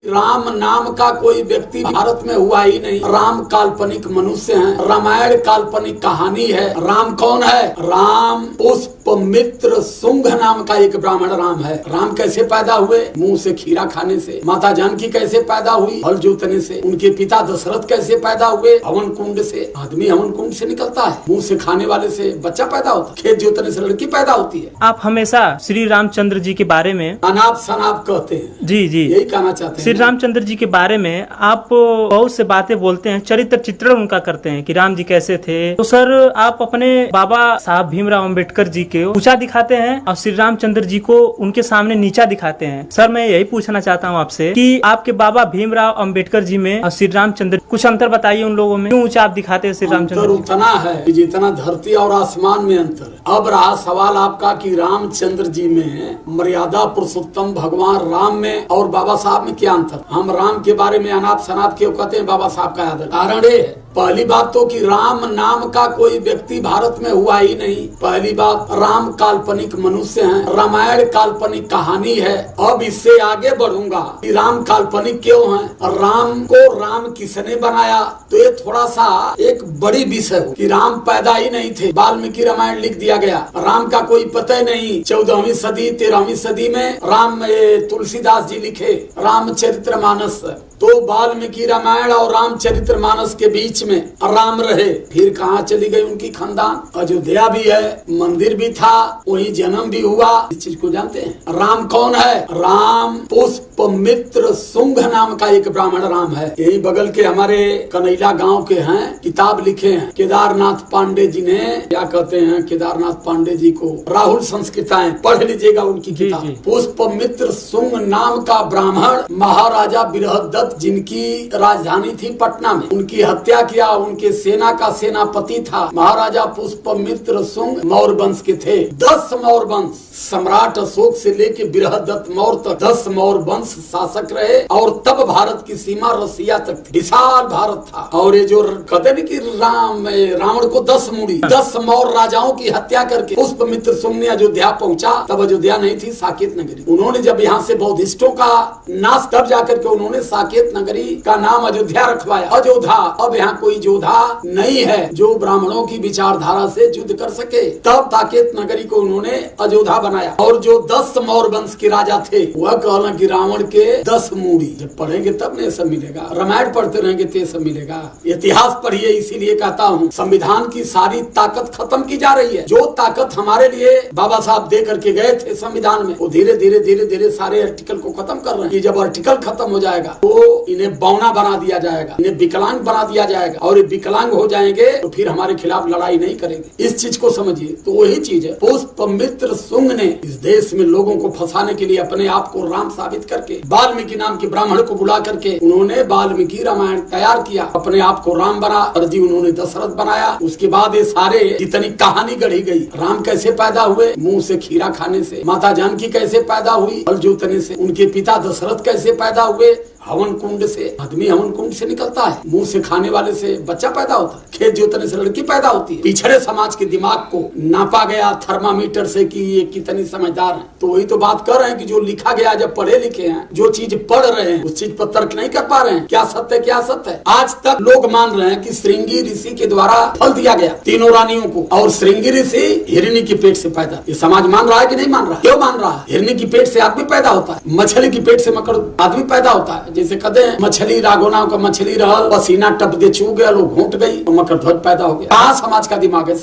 राम नाम का कोई व्यक्ति भारत में हुआ ही नहीं। राम काल्पनिक मनुष्य हैं। रामायण काल्पनिक कहानी है। राम कौन है? राम पुष्पमित्र शुंग नाम का एक ब्राह्मण राम है। राम कैसे पैदा हुए? मुंह से खीरा खाने से। माता जानकी कैसे पैदा हुई? हल जोतने से। उनके पिता दशरथ कैसे पैदा हुए? हवन कुंड से। आदमी हवन कुंड से निकलता है, मुंह से खाने वाले से बच्चा पैदा होता है, खेत जोतने से लड़की पैदा होती है। आप हमेशा श्री रामचंद्र जी के बारे में अनाप शनाप कहते हैं। जी जी यही कहना चाहते हैं। श्री रामचंद्र जी के बारे में आप बहुत से बातें बोलते हैं, चरित्र चित्रण उनका करते हैं कि राम जी कैसे थे। तो सर आप अपने बाबा साहब भीमराव अंबेडकर जी के ऊंचा दिखाते हैं और श्री रामचंद्र जी को उनके सामने नीचा दिखाते हैं। सर मैं यही पूछना चाहता हूं आपसे कि आपके बाबा भीमराव अंबेडकर जी में और श्री रामचंद्र कुछ अंतर बताइए उन लोगों में, क्यों ऊंचा आप दिखाते हैं श्री रामचंद्र? उतना है कि जितना धरती और आसमान में अंतर है। अब रहा सवाल आपका कि रामचंद्र जी में, मर्यादा पुरुषोत्तम भगवान राम में और बाबा साहब में क्या अंतर? हम राम के बारे में अनाप शनाप क्यों कहते हैं, बाबा साहब का आदर? कारण ये है, पहली बात तो कि राम नाम का कोई व्यक्ति भारत में हुआ ही नहीं। पहली बात, राम काल्पनिक मनुष्य हैं। रामायण काल्पनिक कहानी है। अब इससे आगे बढ़ूंगा कि राम काल्पनिक क्यों है और राम को राम किसने बनाया। तो ये थोड़ा सा एक बड़ी विषय हो कि राम पैदा ही नहीं थे। वाल्मीकि रामायण लिख दिया गया, राम का कोई पता ही नहीं। 14वीं सदी 13वीं सदी में राम तुलसीदास जी लिखे रामचरितमानस। तो वाल्मीकि रामायण और रामचरितमानस के बीच में राम रहे। फिर कहाँ चली गई उनकी खानदान? अयोध्या भी है, मंदिर भी था, वही जन्म भी हुआ। इस चीज को जानते हैं। राम कौन है? राम पुष्पमित्र शुंग नाम का एक ब्राह्मण राम है। यही बगल के हमारे कनैला गांव के हैं। किताब लिखे हैं केदारनाथ पांडे जी ने। क्या कहते हैं केदारनाथ पांडे जी को? राहुल संस्कृताएं, पढ़ लीजिएगा उनकी किताब। पुष्पमित्र शुंग नाम का ब्राह्मण महाराजा बृहदत्त जिनकी राजधानी थी पटना में, उनकी हत्या किया। उनके सेना का सेनापति था महाराजा पुष्पमित्र शुंग। मौर्य वंश के थे। 10 मौर्य वंश, सम्राट अशोक से लेके बृहदत्त मौर्य तक 10 मौर्य वंश शासक रहे। और तब भारत की सीमा रसिया तक थी, विशाल भारत था। और ये जो कहते हैं कि रावण को 10 मुड़ी, 10 मौर्य राजाओं की हत्या करके पुष्पमित्र शुंग ने अयोध्या पहुंचा। तब अयोध्या नहीं थी, साकेत नगरी। उन्होंने जब यहाँ से बौद्धिस्टों का नाश, तब जाकर के उन्होंने साकेत नगरी का नाम अयोध्या रखवाया। अयोध्या, अब यहाँ कोई योद्धा नहीं है जो ब्राह्मणों की विचारधारा से युद्ध कर सके। तब साकेत नगरी को उन्होंने अयोध्या बनाया। और जो 10 मौर्य वंश के राजा थे, वह कहना कि रावण के 10 मूड़ी। जब पढ़ेंगे तब नहीं सब मिलेगा। रामायण पढ़ते रहेंगे तो सब मिलेगा। इतिहास पढ़िए। इसीलिए कहता हूँ संविधान की सारी ताकत खत्म की जा रही है। जो ताकत हमारे लिए बाबा साहब दे करके गए थे संविधान में, वो धीरे धीरे धीरे धीरे सारे आर्टिकल को खत्म कर रहे हैं। जब आर्टिकल खत्म हो जाएगा तो इन्हें बौना बना दिया जाएगा, इन्हें विकलांग बना दिया जाएगा। और ये विकलांग हो जाएंगे तो फिर हमारे खिलाफ लड़ाई नहीं करेंगे। इस चीज को समझिए। तो वही चीज है, पुष्पमित्र शुंग ने इस देश में लोगों को फंसाने के लिए अपने आप को राम साबित करके वाल्मीकि नाम के ब्राह्मण को बुला करके उन्होंने वाल्मीकि रामायण तैयार किया। अपने आप को राम बना और जी उन्होंने दशरथ बनाया। उसके बाद ये सारे जितनी कहानी गढ़ी गई। राम कैसे पैदा हुए? मुंह से खीरा खाने से। माता जानकी कैसे पैदा हुई? हल जोतने से। उनके पिता दशरथ कैसे पैदा हुए? हवन कुंड से। आदमी हवन कुंड से निकलता है, मुंह से खाने वाले से बच्चा पैदा होता है, खेत जोतने से लड़की पैदा होती है। पिछड़े समाज के दिमाग को नापा गया थर्मामीटर से कि ये कितनी समझदार है। तो वही तो बात कर रहे हैं कि जो लिखा गया, जब पढ़े लिखे हैं, जो चीज पढ़ रहे हैं उस चीज पर तर्क नहीं कर पा रहे हैं। क्या सत्य क्या सत्य है? आज तक लोग मान रहे हैं कि श्रृंगी ऋषि के द्वारा फल दिया गया तीनों रानियों को, और श्रृंगी ऋषि हिरणी की पेट से पैदा। ये समाज मान रहा है कि नहीं मान रहा? क्यों मान रहा है? हिरणी की पेट से आदमी पैदा होता है, मछली की पेट से मकर आदमी पैदा होता है। जैसे कहते हैं मछली रागोना का मछली रहल, पसीना टप दे छू गया, लोग घूट गई और मकर ध्वज पैदा हो गया। कहाँ समाज का दिमाग है?